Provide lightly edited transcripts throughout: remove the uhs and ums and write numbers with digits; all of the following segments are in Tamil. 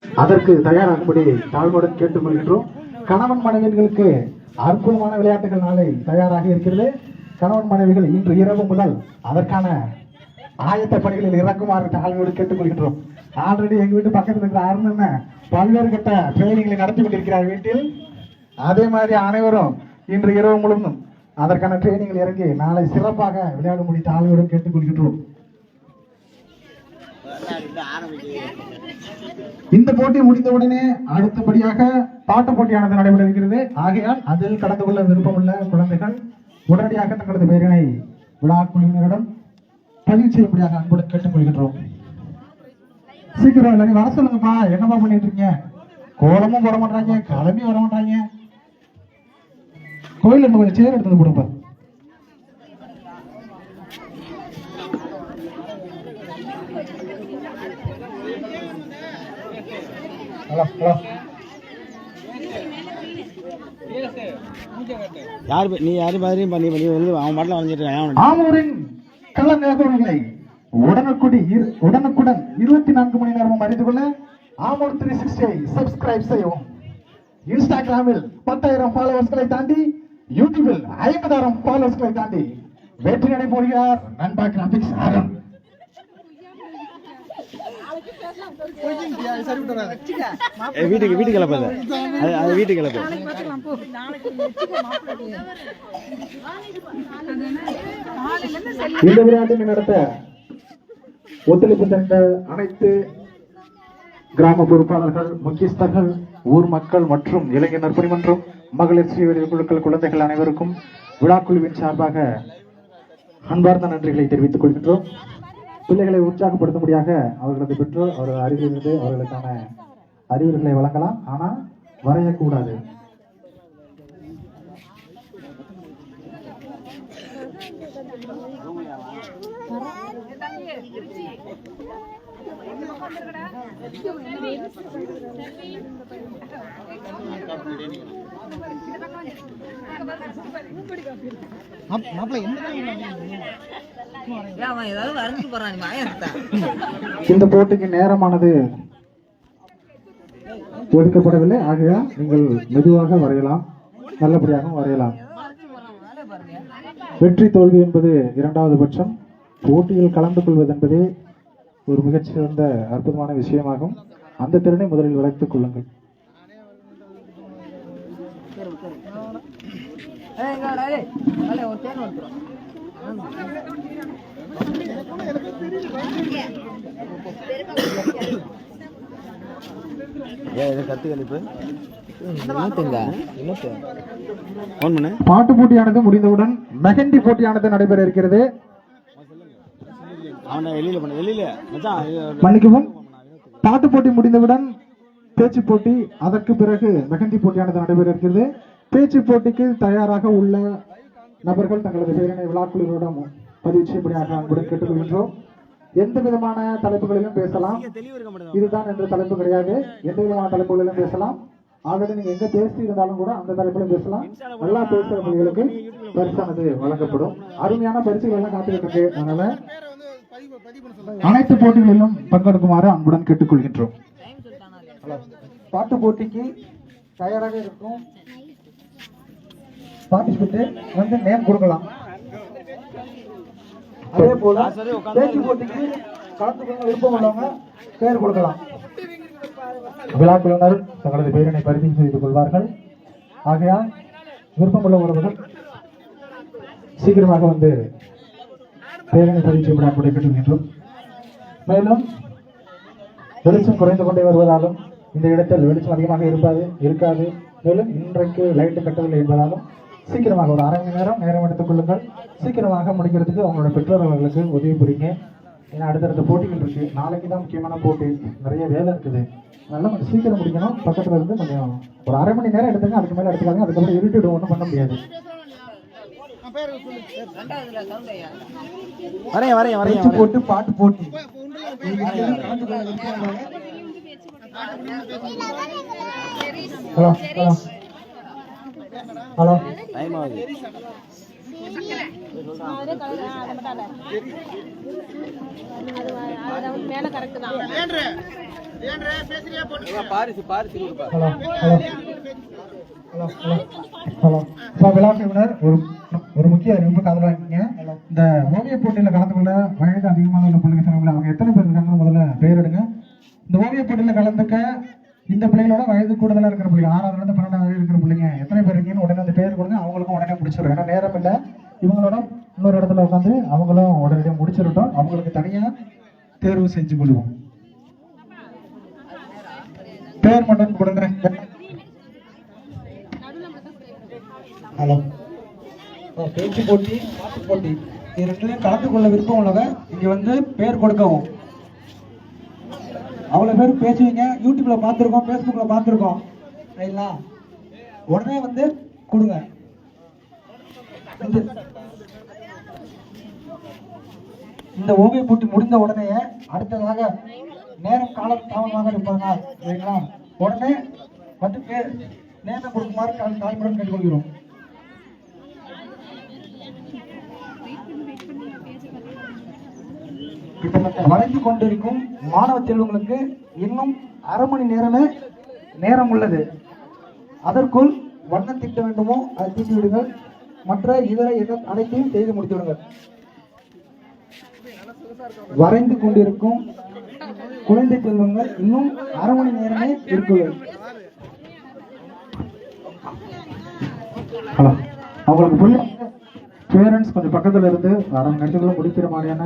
அதற்கு தயாராகும்படி தாழ்வுடன் கேட்டுக்கொள்கின்றோம். கணவன் மனைவிகளுக்கு அற்புதமான விளையாட்டுகள் நாளை தயாராக இருக்கிறது. கணவன் மனைவிகள் இன்று இரவு முதல் அதற்கான ஆயத்த பணிகளில் இறக்குமாறு தாழ்வோடு கேட்டுக்கொள்கின்றோம். ஆல்ரெடி எங்க வீட்டு பக்கத்தில் இருக்கிற அருணன் பல்வேறு கட்ட ட்ரைனிங்களை நடத்தி கொண்டிருக்கிறார் வீட்டில். அதே மாதிரி அனைவரும் இன்று இரவு முழுவதும் அதற்கான ட்ரைனிங்கள் இறங்கி நாளை சிறப்பாக விளையாடும்படி தாழ்வோடு கேட்டுக்கொள்கின்றோம். இந்த போட்டி முடிந்தவுடனே அடுத்தபடியாக பாட்டு போட்டியானது நடைபெற இருக்கிறது. ஆகையால் அதில் கலந்து கொள்ள விருப்பமுள்ள குழந்தைகள் உடனடியாக தங்களது பெயரினை விழா குழுவினரிடம் பதிவு செய்யும்படியாக அன்புடன் கேட்டுக்கொள்கின்றோம். சீக்கிரம் இல்லை, வர சொல்லுங்கப்பா. என்னப்பா பண்ணிட்டு இருக்கீங்க? கோலமும் போட மாட்டாங்க, கிளம்பி வர மாட்டாங்க. கோயில் இருந்து கொஞ்சம் சேர் எடுத்து கொடுப்பா. ஆமூரின் கள்ளநேர்களை உடனுக்குடன் 24 மணி நேரமும் அறிந்து கொள்ள ஆமூர் 360 சப்ஸ்கிரைப் செய்யவும். இன்ஸ்டாகிராமில் 10,000 ஃபாலோவர்ஸ்களை தாண்டி, யூடியூபில் 50,000 ஃபாலோவர்ஸ்களை தாண்டி வெற்றி நடை போடுகிறார் நண்பா கிராபிக்ஸ் ஆரம். வீட்டுக்கு கிளப்பாது, அது வீட்டுக்கு கிளப்பு. இந்த விளையாட்டினை நடத்த ஒத்துழைப்பு தந்த அனைத்து கிராம பொறுப்பாளர்கள், முக்கியஸ்தர்கள், ஊர் மக்கள் மற்றும் இளைஞர் பணிமன்றம், மகளிர் சுய குழுக்கள், குழந்தைகள் அனைவருக்கும் விழாக்குழுவின் சார்பாக அன்பார்ந்த நன்றிகளை தெரிவித்துக் கொள்கின்றோம். பிள்ளைகளை உற்சாகப்படுத்தும்படியாக அவர்களது பெற்றோர் அவர்கள் அருகிலிருந்து அவர்களுக்கான அறிவுரைகளை வழங்கலாம், ஆனால் வரையக்கூடாது. இந்த போட்டிக்கு நேரமானது ஒதுக்கப்படவில்லை. ஆகையால் நீங்கள் மெதுவாக வரையலாம், நல்லபடியாக வரையலாம். வெற்றி தோல்வி என்பது இரண்டாவது பட்சம். போட்டியில் கலந்து கொள்வது என்பதே ஒரு மிகச்சிறந்த அற்புதமான விஷயமாகும். அந்த திறனை முதலில் வளர்த்துக் கொள்ளுங்கள். பாட்டு போட்டியானது முடிந்தவுடன் மெஹந்தி போட்டியானது நடைபெற இருக்கிறது. மன்னிக்கவும், பாட்டு போட்டி முடிந்தவுடன் பேச்சு போட்டி, அதற்கு பிறகு மெஹந்தி போட்டியானது நடைபெற இருக்கிறது. பேச்சு போட்டிக்கு தயாராக உள்ள நபர்கள் தங்களது பெயரினை விழாக்குழுவிடம் பதிவு செய்யும்படியாக அன்புடன் கேட்டுக்கொள்கின்றோம். எந்த விதமான தலைப்புகளிலும் பேசலாம், இதுதான் என்ற தலைப்பு கிடையாது. எந்த விதமான தலைப்புகளிலும் பேசலாம். ஆல்ரெடி நீங்க எங்க பேசி இருந்தாலும் கூட அந்த தலைப்பிலும் பேசலாம். நல்லா பேசுறவங்களுக்கு பரிசானது வழங்கப்படும். அருமையான பரிசுகள் எல்லாம் காத்துக்கிட்டு இருக்கு. அதனால அனைத்து போட்டிகளிலும் பங்கெடுக்குமாறு அன்புடன் கேட்டுக்கொள்கின்றோம். பாட்டு போட்டிக்கு தயாராக இருக்கும் பார்ட்டிசிபேட் வந்து நேம் கொடுக்கலாம். அதே போல பேச்சு போட்டிக்கு கலந்து கொள்ள விருப்பம் உள்ளவங்க பெயர் கொடுக்கலாம். விழாக்குழுவினர் தங்களது பெயரினை பதிவு செய்து கொள்வார்கள். ஆகையால் விருப்பமுள்ள உறவுகள் சீக்கிரமாக வந்து பெயரினை பதிவு செய்ய கேட்டுக்கின்றோம். மேலும் வெளிச்சம் குறைந்து கொண்டே வருவதாலும் இந்த இடத்தில் வெளிச்சம் அதிகமாக இருக்காது. மேலும் இன்றைக்கு லைட்டு கட்டவில்லை என்பதாலும் சீக்கிரமாக ஒரு அரை மணி நேரம் எடுத்துக் கொள்ளுங்கள். சீக்கிரமாக முடிக்கிறதுக்கு அவங்களோட பெற்றோர்களுக்கு உதவி புரியுங்க. ஏன்னா அடுத்தடுத்த போட்டிகள் இருக்கு. நாளைக்கு தான் முக்கியமான போட்டி, நிறைய வேலை இருக்குது. அதனால கொஞ்சம் சீக்கிரம் முடிக்கணும். பக்கத்துல இருந்து கொஞ்சம் ஒரு அரை மணி நேரம் எடுத்துங்க, அதுக்கு மேல எடுத்துக்காங்க. அதுக்கப்புறம் இருட்டு ஒன்றும் பண்ண முடியாது. போட்டு பாட்டு போட்டி ஹலோ ஹலோ டைம் ஆகுது. மேல கரெக்ட் தான். Hello hello hello hello hello இப்போ விழாக்குழுவினர் ஒரு முக்கிய அறிவிப்பு காதல் வாங்கிங்க. இந்த ஓவிய போட்டியில் கலந்து கொள்ள வயது அதிகமாக உள்ள பிள்ளைங்க சொன்னாங்களே, அவங்க எத்தனை பேர் இருக்காங்கன்னு முதல்ல பெயர் எடுங்க. இந்த ஓவிய போட்டியில் கலந்துக்க இந்த பிள்ளைகளோட வயது கூடுதலாக இருக்கிற பிள்ளைங்க 6ஆவதுலேருந்து 12ஆவது இருக்கிற பிள்ளைங்க எத்தனை பேர் இருக்கீங்கன்னு உடனே அந்த பேர் கொடுங்க. அவங்களுக்கும் உடனே முடிச்சிடும். ஏன்னா நேரம் இல்லை. இவங்களோட இன்னொரு இடத்துல உட்காந்து அவங்களும் உடனடியாக முடிச்சிருட்டோம். அவங்களுக்கு தனியாக தேர்வு செஞ்சு கொள்வோம். பேர் மட்டும் கொடுங்க. ஹலோ, பேச்சு போட்டி, பாட்டு போட்டி இது ரெண்டுலையும் கலந்து கொள்ள விருப்பம் உள்ளவங்க இங்க வந்து பேர் கொடுக்கவும். அவ்வளவு பேர் பேசுவீங்க, யூடியூப்ல பார்த்துருக்கோம், பேஸ்புக்ல பார்த்துருக்கோம், சரிங்களா? உடனே வந்து கொடுங்க. இந்த ஓவிய போட்டி முடிந்த உடனே அடுத்ததாக நேரம் காலம் தாமதமாக இருப்பதனால், சரிங்களா, உடனே வந்து பேர் நேரம் கொடுக்குமாறு தாய்மையுடன் கேட்டுக்கொள்கிறோம். வரைந்து கொண்டிருக்கும் மாணவ செல்வங்களுக்கு இன்னும் அரை மணி நேரம் உள்ளது. அதற்குள் வண்ணம் தீட்ட வேண்டுமோ அதை தீட்டி விடுங்கள். மற்ற இதர அனைத்தையும் செய்து முடித்து விடுங்கள். வரைந்து கொண்டிருக்கும் குழந்தை செல்வங்கள் இன்னும் அரை மணி நேரமே இருக்குது. ஹலோ, அவங்களுக்கு பேரண்ட்ஸ் கொஞ்சம் பக்கத்துல இருந்து அரை மணி நேரத்துக்குள்ள முடிக்கிற மாதிரியான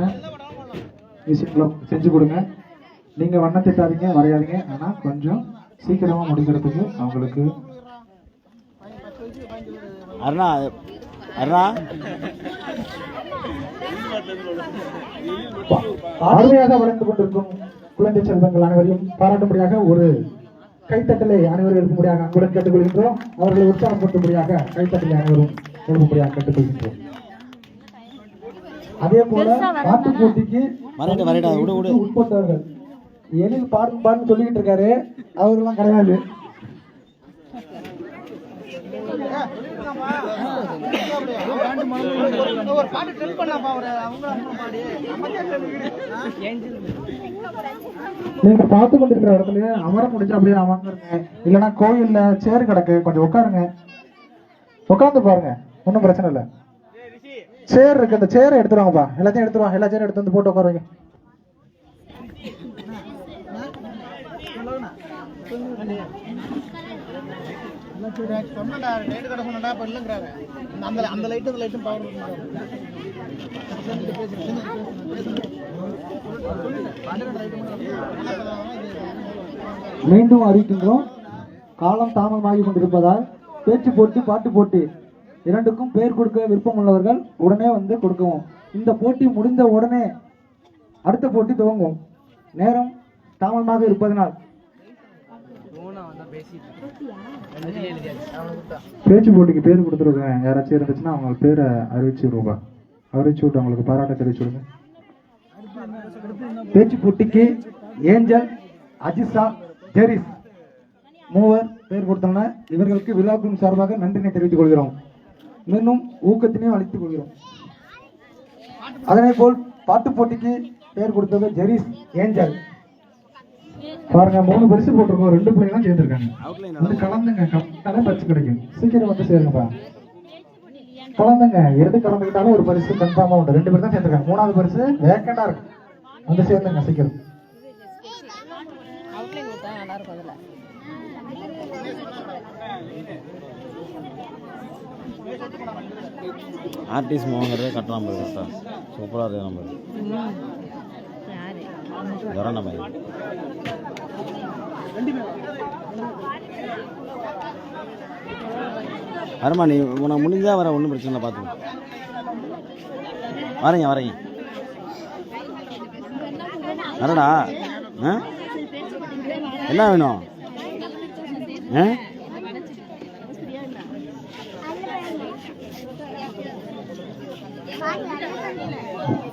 விஷயங்களும் செஞ்சு கொடுங்க. நீங்க வண்ணம் திட்டாதீங்க, வரையாதீங்க. ஆனா கொஞ்சம் சீக்கிரமா முடிக்கிறதுக்கு அவங்களுக்கு அருமையாக வளர்ந்து கொண்டிருக்கும் குழந்தை செல்வங்கள் அனைவரையும் பாராட்டும்படியாக ஒரு கைத்தட்டலை அனைவரும் எழுப்பும்படியாக அன்புடன் கேட்டுக்கொள்கின்றோம். அவர்களை உற்சாகப்படுத்தும்படியாக கைத்தட்டலை அனைவரும் எழுப்பும்படியாக கேட்டுக்கொள்கின்றோம். அதே போல பாட்டு போட்டிக்கு உட்பட்டவர்கள் எழில் பாடுன்னு சொல்லிக்கிட்டு இருக்காரு, அவர்களெல்லாம் கிடையாது. நீங்க பார்த்து கொண்டிருக்கிற இடத்துல அமர முடிஞ்சு அப்படியே அமர்ந்துருங்க. இல்லைன்னா கோயில்ல சேர் கிடக்கு, கொஞ்சம் உட்காருங்க. உட்காந்து பாருங்க, ஒன்றும் பிரச்சனை இல்லை. சேர் இருக்கு, அந்த சேரை எடுத்துருவாங்கப்பா. எல்லாத்தையும் எடுத்துருவாங்க. எல்லா சேரும் எடுத்து வந்து போட்டு உட்காருங்க. மீண்டும் அறிவிக்கின்றோம், காலம் தாமதமாகி கொண்டிருப்பதால் பேச்சு போட்டி, பாட்டு போட்டி இரண்டுக்கும் பேர் கொடுக்க விருப்பம் உள்ளவர்கள் உடனே வந்து கொடுக்கவும். இந்த போட்டி முடிந்த உடனே அடுத்த போட்டி துவங்கும். நேரம் தாமதமாக இருப்பதனால் பேச்சு போட்டிக்கு பேர் கொடுத்துருக்கேன். யாராச்சும் இருந்துச்சுன்னா அவங்க பேரை அறிவிச்சு விடுவா. அறிவிச்சு விட்டு அவங்களுக்கு பாராட்ட தெரிவிச்சு விடுங்க. பேச்சு போட்டிக்கு ஏஞ்சல், அஜிசா, ஜெரிஸ் மூவர் பேர் கொடுத்தோம்னா இவர்களுக்கு விழாக்குழு சார்பாக நன்றினை தெரிவித்துக் கொள்கிறோம். மீண்டும் ஊக்கத்தினையும் அளித்துக் கொள்கிறோம். அதே போல் பாட்டு போட்டிக்கு பேர் கொடுத்தது ஜெரிஸ், ஏஞ்சல். பாருங்க, 3 பரிசு போட்டிருக்கோம். 2 பிள்ளைங்க தான் சேர்ந்திருக்காங்க. வந்து கலந்துங்க, கலந்தாலும் பரிசு கிடைக்கும். சீக்கிரம் வந்து சேருங்கப்பா, கலந்துங்க. எது கலந்துக்கிட்டாலும் ஒரு பரிசு கன்ஃபார்மா உண்டு. 2 பேர் தான் சேர்ந்திருக்காங்க. 3வது பரிசு வேக்கண்டா இருக்கு, வந்து சேர்ந்துங்க சீக்கிரம். ஆர்டிஸ்ட் மோகங்கிறதே கட்டலாம் போய் கரெக்டா சூப்பராக இருக்கு. நம்ம வரோம் நம்ம வரமா, நீ உனக்கு முடிஞ்சா வர, ஒன்றும் பிரச்சனை இல்லை. பார்த்துக்கோ, வரேங்க வரேங்க வரடா. என்ன வேணும்?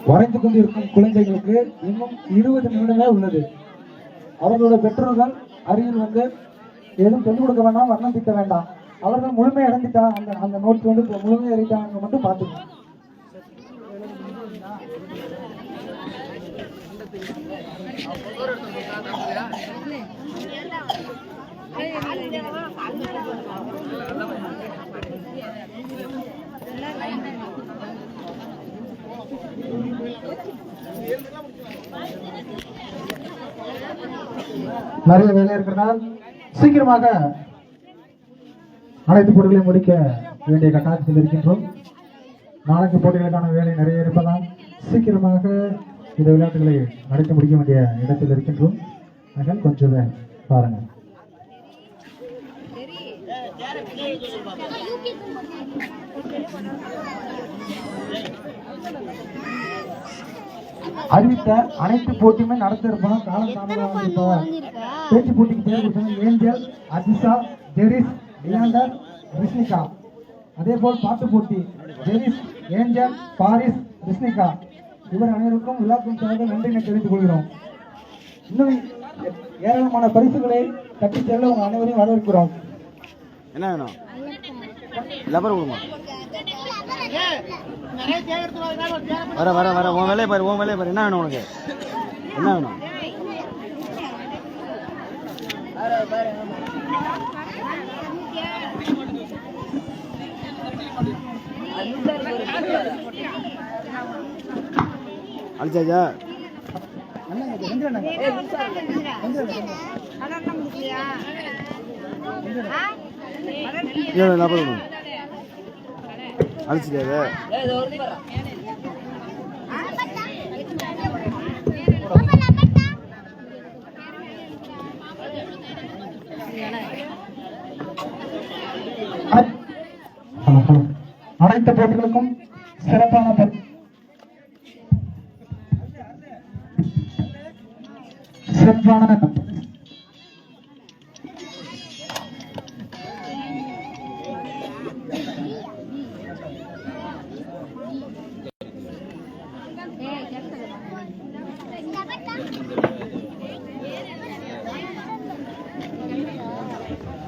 வரைந்து கொண்டிருக்கும் குழந்தைகளுக்கு இன்னும் 20 நிமிடமே உள்ளது. அவர்களோட பெற்றோர்கள் அருகில் வந்து எதுவும் சொல்லிக் கொடுக்க வேண்டாம், வண்ணம் தீட்ட வேண்டாம். அவர்கள் முழுமையை இழந்துட்டா அந்த நோட்ஸ் வந்து முழுமையை எழுதிட்டாங்க மட்டும் பார்த்துக்கணும். நிறைய வேலை இருக்கிறதால் சீக்கிரமாக அனைத்து போட்டிகளையும் முடிக்க வேண்டிய கட்டாயத்தில் இருக்கின்றோம். நாளைக்கு போட்டிகளுக்கான வேலை நிறைய இருப்பதால் சீக்கிரமாக இந்த விளையாட்டுகளை நடத்தி முடிக்க வேண்டிய இடத்தில் இருக்கின்றோம். அதனால் கொஞ்சம் பாருங்க. அறிவித்த அனைத்து போட்டியுமே நடத்திருப்போம். காலம் தாமதம் பேச்சு போட்டிக்கு பேர் கொடுத்தாங்க ஏஞ்சல், அதிசா, ஜெரிஸ், லியாண்டர், ரிஷ்னிகா. அதே போல் பாட்டு போட்டி ஜெரிஸ், ஏஞ்சல், பாரிஸ், ரிஷ்னிகா இவர் அனைவருக்கும் விழாக்கும் சார்பில் நன்றினை தெரிவித்துக் கொள்கிறோம். இன்னும் ஏராளமான பரிசுகளை தட்டி செல்ல உங்க அனைவரையும் வரவேற்கிறோம். என்ன வேணும்? லப்பர் கொடுமா. வர வர வர உன் வேலையை பாரு, உன் வேலையை பாரு. என்ன வேணும் உனக்கு? என்ன வேணும்? அழிச்சாச்சா? லப்பர் கொடுமா. அழிச்சிட்டாத அனைத்து போட்டிகளுக்கும் சிறப்பான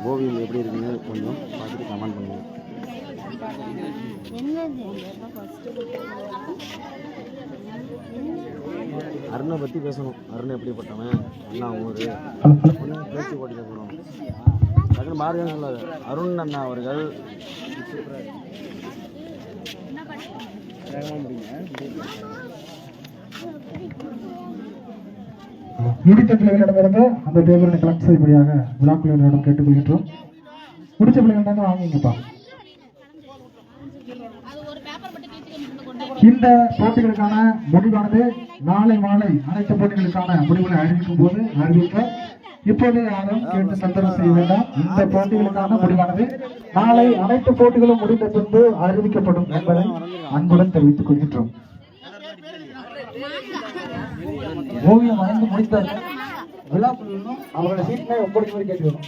ஓவியம் எப்படி இருக்குன்னு கொஞ்சம் பார்த்துட்டு கமெண்ட் பண்ணுங்க. அருணை பற்றி பேசணும். அருண் எப்படிப்பட்டவன், அண்ணா ஊர் பேச்சு போட்டி கேட்கணும். டக்குனு பாரதிய நல்லது. அருண் அண்ணா அவர்கள் முடித்த பிள்ளைகளிடமிருந்து அந்த பேப்பரை கலெக்ட் செய்யும்படியாக விழாக்குழுவினரிடம் கேட்டுக்கொள்கின்றோம். முடிச்ச பிள்ளைகளிடம் வாங்கிங்கப்பா. இந்த போட்டிகளுக்கான முடிவானது நாளை மாலை அனைத்து போட்டிகளுக்கான முடிவுகளை அறிவிக்கும் போது அறிவிக்க இப்போதே யாரும் கேட்டு சந்தர்ப்பம் செய்ய வேண்டாம். இந்த போட்டிகளுக்கான முடிவானது நாளை அனைத்து போட்டிகளும் முடிந்த பின்பு அறிவிக்கப்படும் என்பதை அன்புடன் தெரிவித்துக் கொள்கின்றோம். ஓவியம் வரைந்து முடித்தார்கள். விழாக்குழுவிலும் அவர்களை சீட்டை ஒப்படைக்குமாறு கேட்டுக்கிறோம்.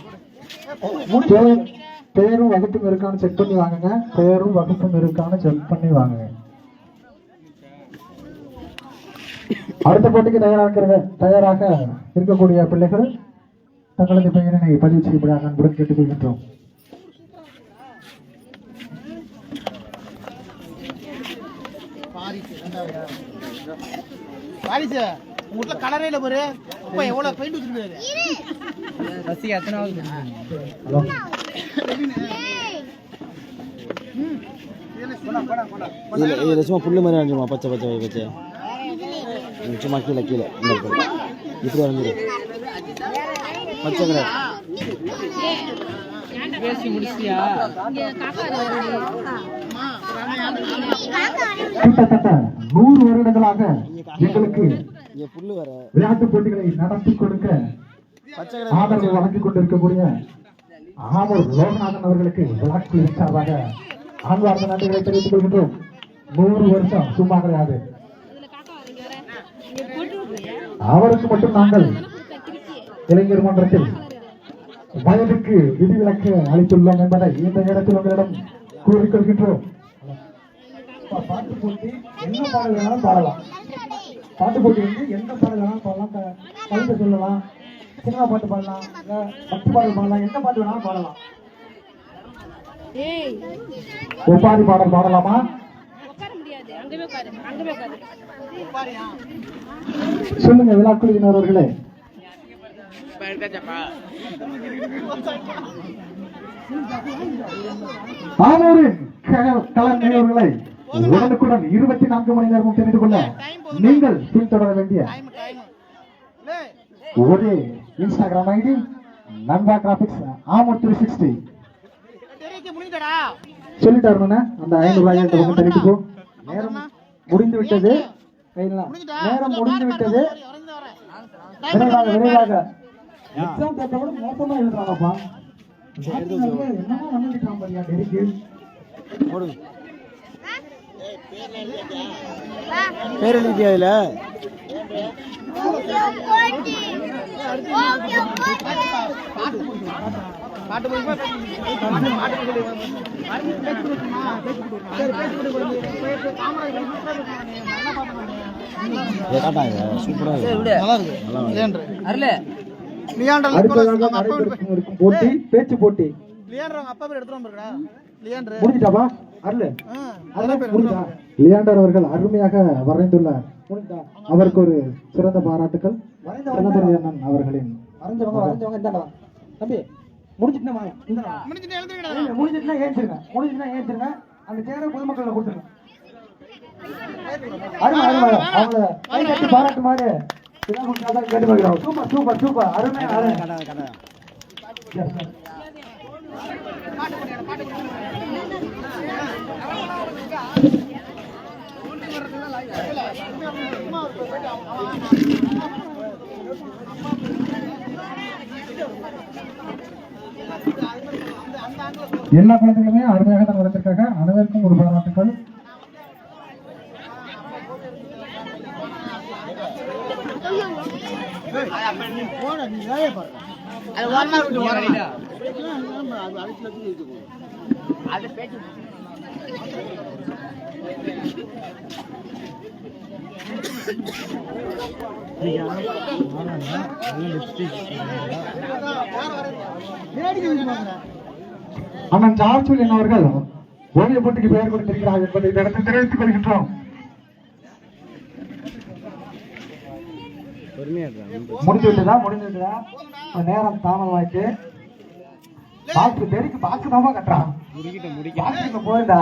பேரும் வகுப்பும் இருக்கான்னு செக் பண்ணி வாங்குங்க. பேரும் வகுப்பும் இருக்கான்னு செக் பண்ணி வாங்குங்க. அடுத்த போட்டிக்கு தயாராக இருக்கக்கூடிய பிள்ளைகள் தங்களது பெயரினை பதிவு செய்யப்படாக அன்புடன் கேட்டுக்கொள்கின்றோம். உங்க கலரே இல்ல பாரு. அப்ப எவ்வளவு பெயிண்ட் வச்சிருக்காரு. ரசி எத்தனாவது? இது சும்மா புல்லு மாதிரி அரைஞ்சிருமா? பச்சை பச்சை பச்சை சும்மா கீழே கீழே இப்படி அரைஞ்சிரு. பச்சை கிடையாது. கிட்டத்தட்ட 100 வருடங்களாக எங்களுக்கு புல்லு வர விளையாட்டு போட்டிகளை நடத்தி கொடுக்க ஆதரவு வழங்கிக் கொண்டிருக்கக்கூடிய ஆமூர் லோகநாதன் அவர்களுக்கு விழாக்குழு சார்பாக ஆழ்வார்ந்த நன்றிகளை தெரிவித்துக் கொள்கின்றோம். 100 வருஷம் சும்மா கிடையாது. அவருக்கு மட்டும் நாங்கள் இளைஞர் மன்றத்தில் வயதுக்கு விதிவிலக்கு அளித்துள்ளோம் என்பதை இந்த இடத்தில் உங்களிடம் கூறிக்கொள்கின்றோம். பாட்டு போட்டி என்ன பாடல் வேணாலும் பாடலாம். பாட்டு போட்டி வந்து என்ன பாடல் வேணாலும் பாடலாம். கவிதை சொல்லலாம், சினிமா பாட்டு பாடலாம், பக்தி பாடல் பாடலாம், என்ன பாட்டு வேணாலும் பாடலாம். ஒப்பாரி பாடல் பாடலாமா? சொல்லுங்க விழாக்குழுவினர்களே. ஆனூரின் கலர் நிகழ்வுகளை உடனுக்குடன் 24 மணி நேரமும் தெரிந்து கொள்ள நீங்கள் பின்தொடர வேண்டிய ஒரே இன்ஸ்டாகிராம் ஐடி நண்பா கிராபிக்ஸ் ஆமூர் 360. சொல்லிட்டாரு அந்த 500 ரூபாய் தள்ளிட்டு போ. நேரம் முடிந்து விட்டது. நேரம் முடிந்து விட்டது. விரைவாக எக்ஸாம் பேப்பர் கூட மோசமா எழுதுறாங்கப்பா. என்னமா பண்ணிட்டான் பாரியா டெரிக்கு. பேர் எழுதியா இதுல? போட்டி பேச்சு போட்டி முடிஞ்சிட்டாப்பா. லியாண்டர் அவர்கள் அருமையாக வரைந்துள்ளார். அவருக்கு ஒரு சிறந்த பாராட்டுக்கள். அண்ணன் அவர்களின் தம்பி முடிஞ்சிட்டுனா ஏஞ்சிருங்க. அந்த சேர பொதுமக்கள் கொடுத்துருங்க. அவங்க கை கட்டி பாராட்டு மாதிரி கேட்டு சூப்பர் சூப்பர் சூப்பர் அருமையா. எல்லா குழந்தைகளுமே அருமையாக தான் வளர்த்திருக்காங்க. அனைவருக்கும் ஒரு பாராட்டுக்கள். அண்ணன் ஜார்ஜுலியன் அவர்கள் ஓவிய போட்டிக்கு பெயர் கொடுத்திருக்கிறார் என்பதை இந்த இடத்தில் தெரிவித்துக் கொள்கின்றோம். முடிஞ்சு விட்டதா நேரம் தாமதமாயிட்டு பாக்ஸ் தான் கட்டுறான். போயிருந்தா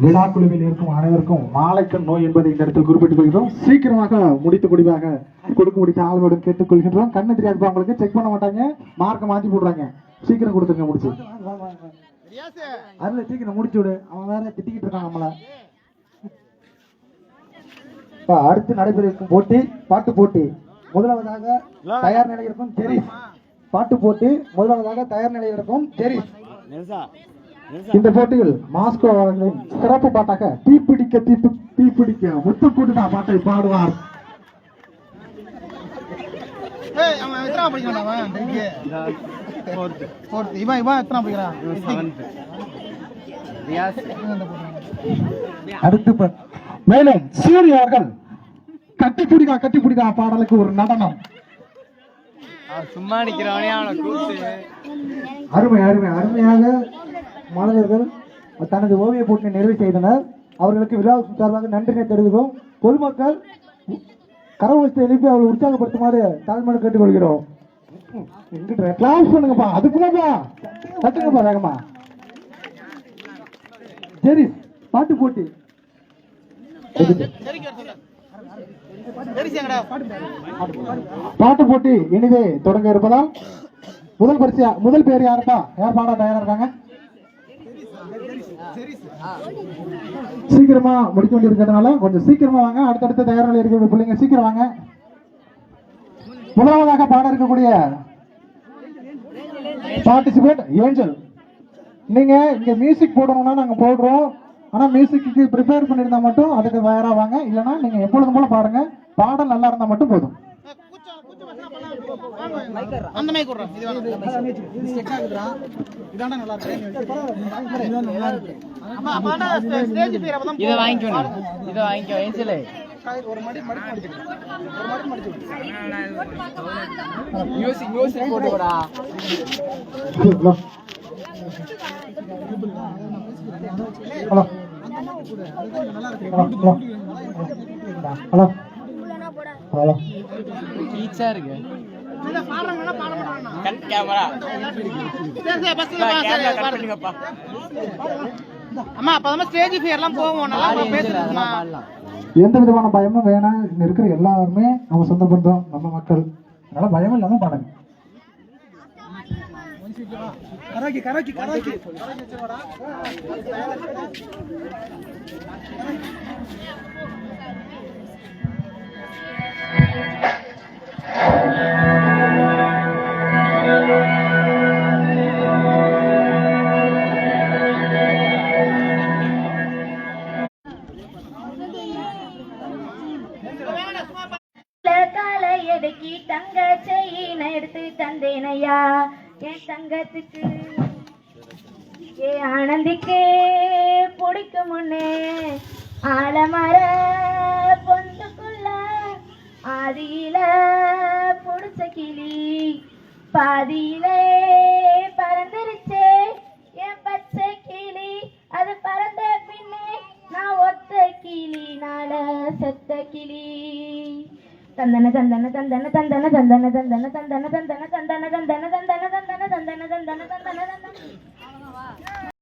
விழா குழுவில் இருக்கும் அனைவருக்கும் மாலைக்கண் நோய் என்பதை இந்த இடத்தில் குறிப்பிட்டுக் கொள்கிறோம். சீக்கிரமாக முடித்து முடிவாக கொடுக்க முடித்த ஆளுடன் கேட்டுக் கொள்கின்றோம். கண்ணு தெரியாது அவங்களுக்கு செக் பண்ண மாட்டாங்க, மார்க்க மாத்தி போடுறாங்க. சீக்கிரம் கொடுத்துருங்க. முடிச்சு அதுல சீக்கிரம் முடிச்சு விடு. அவன் வேற திட்டிக்கிட்டு இருக்கான் நம்மள. அடுத்து நடைபெற இருக்கும் போட்டி பாட்டு போட்டி. முதலாவதாக தயார் நிலையில் இருக்கும் ஜெரிஸ். பாட்டு போட்டி முதலாவதாக தயார் நிலையில் இருக்கும் ஜெரிஸ். இந்த போட்டியில் மாஸ்கோ அவர்களின் சிறப்பு பாட்டாக தீப்பிடிக்க முத்துக்கூட்டு தான் பாட்டை பாடுவார். அடுத்து மேலும் சூரிய அவர்கள் கட்டிப்பிடிக்கா பாடலுக்கு ஒரு நடனம். சும்மா நிக்கிறவனே அவனை கூப்பிட்டு அருமையாக மாணவர்கள் தனது ஓவிய போட்டியை நிறைவு செய்தனர். அவர்களுக்கு விழா சார்பாக நன்றினை தெரிவிக்கிறோம். பொதுமக்கள் கரவசத்தை எழுப்பி அவர்களை உற்சாகப்படுத்துமாறு தாழ்மையை கேட்டுக்கொள்கிறோம். கிளாஸ் பண்ணுங்கப்பா. அதுக்குள்ளப்பா கட்டுங்கப்பா வேகமா. சரி பாட்டு போட்டி பாட்டு போட்டி இனிதே தொடங்க இருப்பதால் முதல் பேர் யாருப்பா? யார் பாட தயாரா இருக்காங்க? சீக்கிரமா முடிக்க வேண்டியிருக்கிறதுனால கொஞ்சம் சீக்கிரமா வாங்க. அடுத்தடுத்த தயார் நிலையில் இருக்கக்கூடிய பிள்ளைங்க சீக்கிரம் வாங்க. முதலாவதாக பாட இருக்கக்கூடிய பார்ட்டிசிபேட் ஏஞ்சல். நீங்க இங்க மியூசிக் போடணும்னா நாங்க போடுறோம். ஆனா மியூசிக்கு ப்ரிப்பேர் பண்ணிருந்தா மட்டும் அதுக்கு தயாரா வாங்க. இல்லைன்னா நீங்க எப்பொழுதும் போல பாடுங்க. பாடல் நல்லா இருந்தா மட்டும் போதும். அந்த மைக் குடுறா. இது வேணும். இது செக் ஆகுதுடா. இதானே நல்லா இருக்கு. அப்பா பாடா ஸ்டேஜ் பேர் அப்பதான் இத வாங்கிக்கோ ஏஞ்சலே. ஒரு மடி மடிச்சு. மியூசிக் போடுடா. ஹலோ ஹலோ ஹலோ ஈச்சா இருக்கு. இல்ல பாடுறாங்கன்னா பாட மாட்டாங்கண்ணா கேமரா சரி பஸ்ல பாருங்க அம்மா அப்பதான் ஸ்டேஜ் ஃபியர்லாம் போவோம் நல்லா பேசுறோம்மா எந்த விதமான பயமும் வேணாம். இங்க இருக்கிற எல்லாருமே நம்ம சொந்த பந்தம், நம்ம மக்கள். அதனால பயமும் இல்லாம பாடுங்க. கராக்கி கராக்கி கராக்கி காலை எதுக்கி தங்க செயின் எடுத்து தந்தேனையா என் தங்கத்துக்கு ஏ ஆனந்திக்கு பிடிக்கும் முன்னே ஆலமர பொந்துக்குள்ள ஆதியில புடிச்ச கிளி பாதியிலே பறந்துருச்சே என் பச்சை கிளி அது பறந்த பின்னே நான் ஒத்த கிளி நாள செத்த கிளி தந்தன தந்தன தந்தன தந்தன தந்தன தந்தன தந்தன தந்தன தந்தன தந்தன தந்தன தந்தன தந்தன தந்தன தந்தன தந்தன